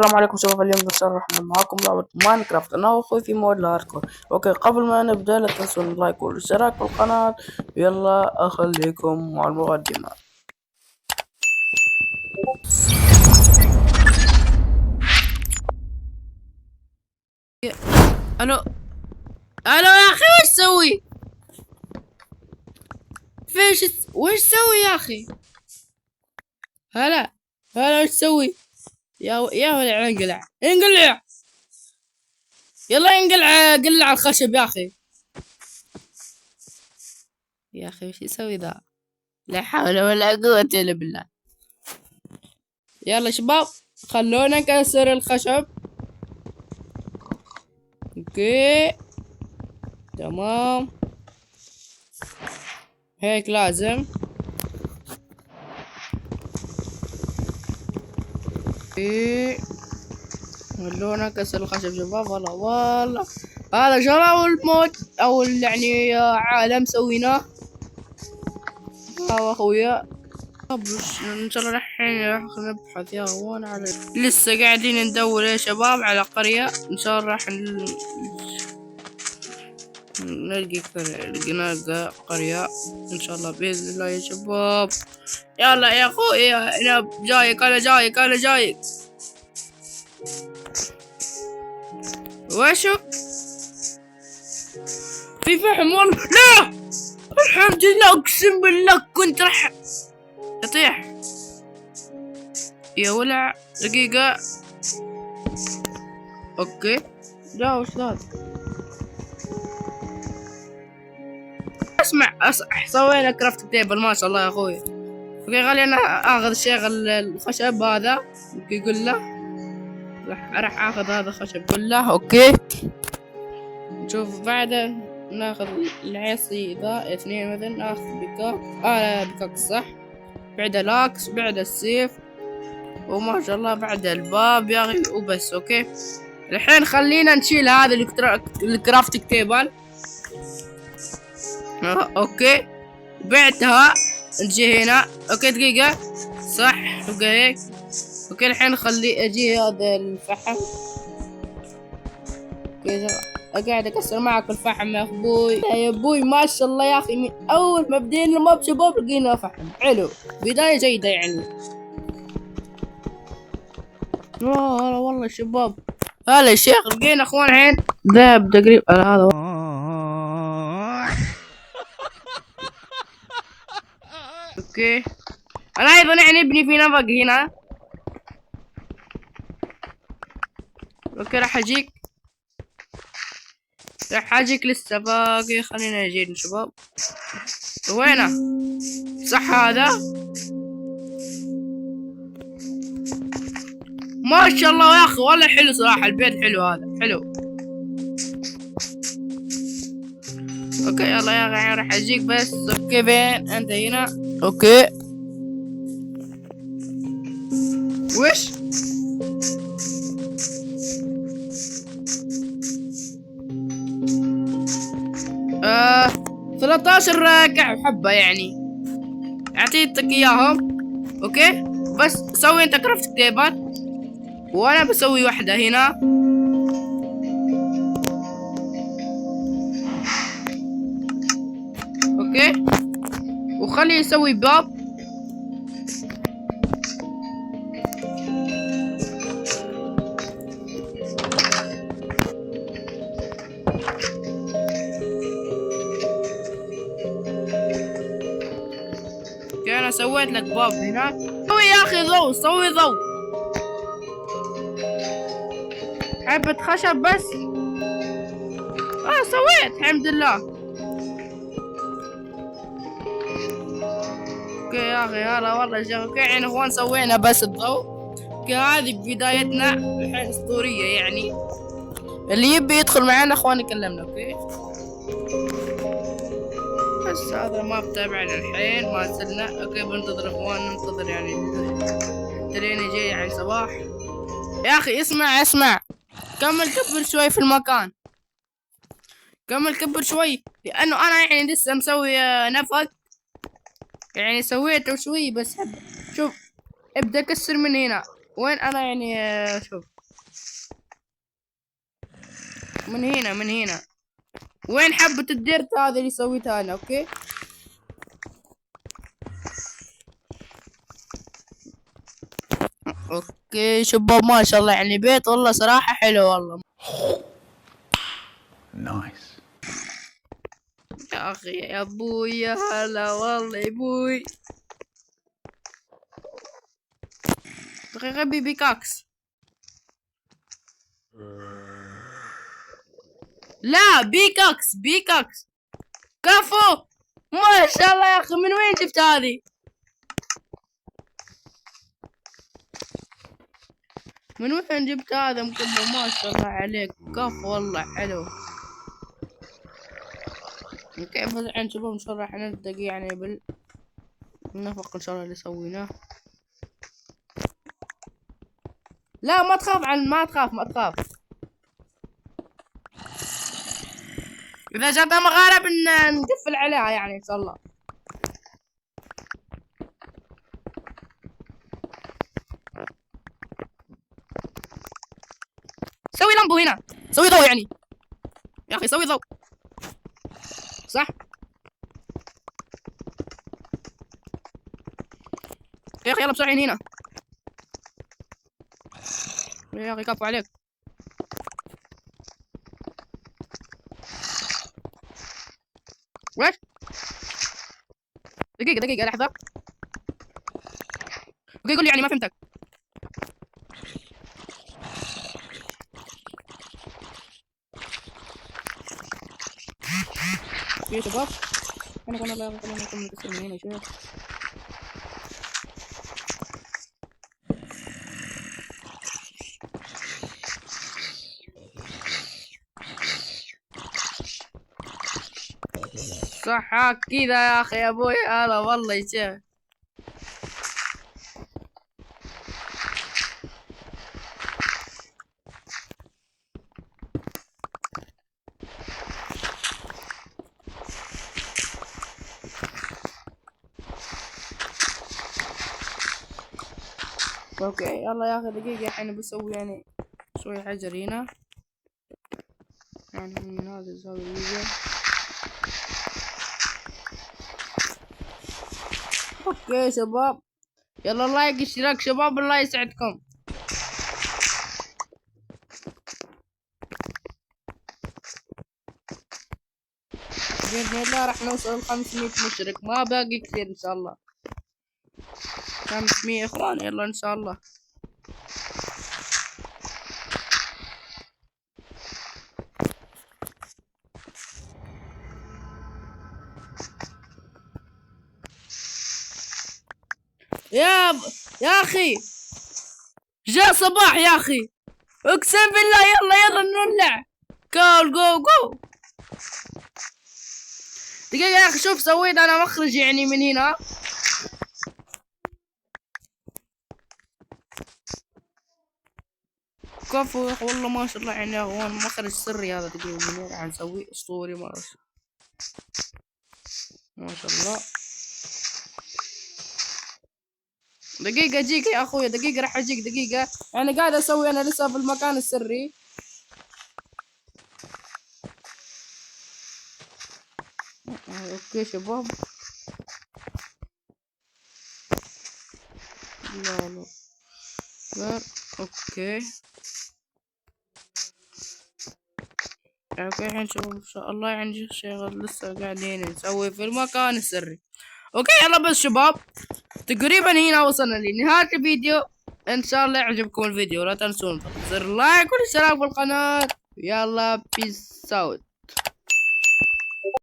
السلام عليكم شباب. اليوم بنشرح معاكم لعبة ماينكرافت انا واخوي في مود الهاردكور. اوكي، قبل ما نبدأ لا تنسوا اللايك والاشتراك في القناة. يلا اخليكم مع المقدمة. الو الو يا اخي، وش تسوي؟ وش تسوي يا اخي؟ هلا وش تسوي؟ يا ولع، انقلع يلا انقلع، قلع الخشب يا اخي. يا اخي وش يسوي ذا؟ لا حول ولا قوة الا بالله. يلا شباب، خلونا نكسر الخشب. اوكي تمام، هيك لازم. اوكي خلونا نكسر الخشب شباب. والله هذا شرع المود او يعني عالم سويناه اخويا. طب ان شاء الله الحين راح نبحث يا اخوان على، لسه قاعدين ندور يا شباب على قرية. ان شاء الله راح لقينا قرية ان شاء الله باذن الله يا شباب. يلا يا اخويا انا جايك، انا جايك. وشو في فحم؟ والله لا، الحمد لله، اقسم بالله كنت راح اطيح. يا ولع دقيقة. اوكي لا وش هذا؟ اسمع سوينا كرافت تيبل ما شاء الله يا اخوي. اوكي خلينا اخذ شغل الخشب هذا. اوكي قل له راح اخذ هذا الخشب، قل له اوكي. نشوف بعده ناخذ العصي ذا اثنين مثلا، ناخذ بكاك صح، بعده لاكس، بعده السيف، وما شاء الله بعد الباب يا اخي وبس. اوكي الحين خلينا نشيل هذا الكرافتنج تيبل. اوكي بعتها، نجي هنا. اوكي دقيقة صح، اوكي هيك. اوكي الحين خلي اجي هذا الفحم. اوكي قاعد اكسر معك الفحم يا اخوي. يا ابوي ما شاء الله يا اخي، من اول ما بدينا الموب شباب لقينا فحم حلو، بداية جيدة يعني. والله شباب هلا الشيخ لقينا اخوان الحين ذهب تقريبا هذا. اوكي انا ايضا يعني ابني في نفق هنا. اوكي راح اجيك لسه باقي. خلينا نجي شباب. وينه؟ صح هذا؟ ما شاء الله يا اخي والله حلو صراحة، البيت حلو هذا حلو. اوكي يلا يا اخي راح اجيك بس. اوكي فين انت؟ هنا اوكي. وش 13 كعب حبة يعني، اعطيتك اياهم. اوكي بس سوي انت كرافت تيبل وانا بسوي واحدة هنا. اوكي وخلي يسوي باب. اوكي انا سويت لك باب هنا. سوي يا اخي ضوء، سوي ضوء، حبة خشب بس. سويت الحمد لله. اوكي يا اخي هذا والله شغل. اوكي يعني اخوان سوينا بس الضوء. اوكي هذه بدايتنا الحين اسطورية يعني. اللي يبي يدخل معنا اخوان يكلمنا. اوكي بس هذا ما بتابعنا الحين ما زلنا. اوكي بننتظر اخوان، ننتظر يعني ترين يجي يعني صباح. يا اخي اسمع كمل كبر شوي في المكان، كمل كبر شوي، لانه انا يعني لسه مسوي نفق يعني، سويته شوي بس. شوف ابدا كسر من هنا. وين انا يعني شوف من هنا من هنا وين حبة الديرت هذه اللي سويتها انا. اوكي اوكي شباب ما شاء الله يعني بيت والله صراحة حلو والله. نايس. يا اخي يا ابوي يا هلا والله يا ابوي. دقيقة بيكاكس. لا بيكاكس كفو. ما شاء الله يا اخي من وين جبت هذه؟ من وين جبت هذا مكمل؟ ما شاء الله عليك كفو والله حلو. كيف الحين شباب ان شاء الله راح نبدأ يعني بالنفق ان شاء الله اللي سويناه. لا ما تخاف ما تخاف. اذا جاتنا مغارب نقفل عليها يعني ان شاء الله. سوي لمبو هنا، سوي ضوء يعني يا اخي سوي ضوء صح. يا اخي يلا بسرعين هنا يا اخي كفو عليك. ويش دقيقة لحظة. اوكي قول لي يعني ما فهمتك. يا شباب انا لا خلينا نكمل قصة من هنا شوف. صح كذا يا اخي يا ابوي هذا والله يا شيخ. اوكي يلا يا اخي دقيقة الحين بسوي يعني شوي حجر هنا يعني من هذا الزاوية. اوكي شباب يلا لايك اشتراك شباب الله يسعدكم. بإذن الله راح نوصل 500 مشترك ما باقي كثير ان شاء الله. 500 اخوان يلا ان شاء الله. يا اخي جاء صباح يا اخي اقسم بالله. يلا نولع جو. دقيقة يا اخي شوف سويت انا مخرج يعني من هنا. كفو يا اخي والله ما شاء الله يعني هو مخرج سري هذا. دقيقة من هنا راح نسوي اسطوري ما شاء الله. دقيقة اجيك يا اخوي دقيقة راح اجيك دقيقة. يعني قاعد اسوي انا لسه في المكان السري. اوكي شباب لا اوكي الحين شباب ان شاء الله يعني شغل لسه قاعدين نسوي في المكان السري. اوكي يلا بس شباب تقريبا هنا وصلنا لنهاية الفيديو. ان شاء الله يعجبكم الفيديو لا تنسون زر لايك والاشتراك بالقناة. يلا بيس اوت.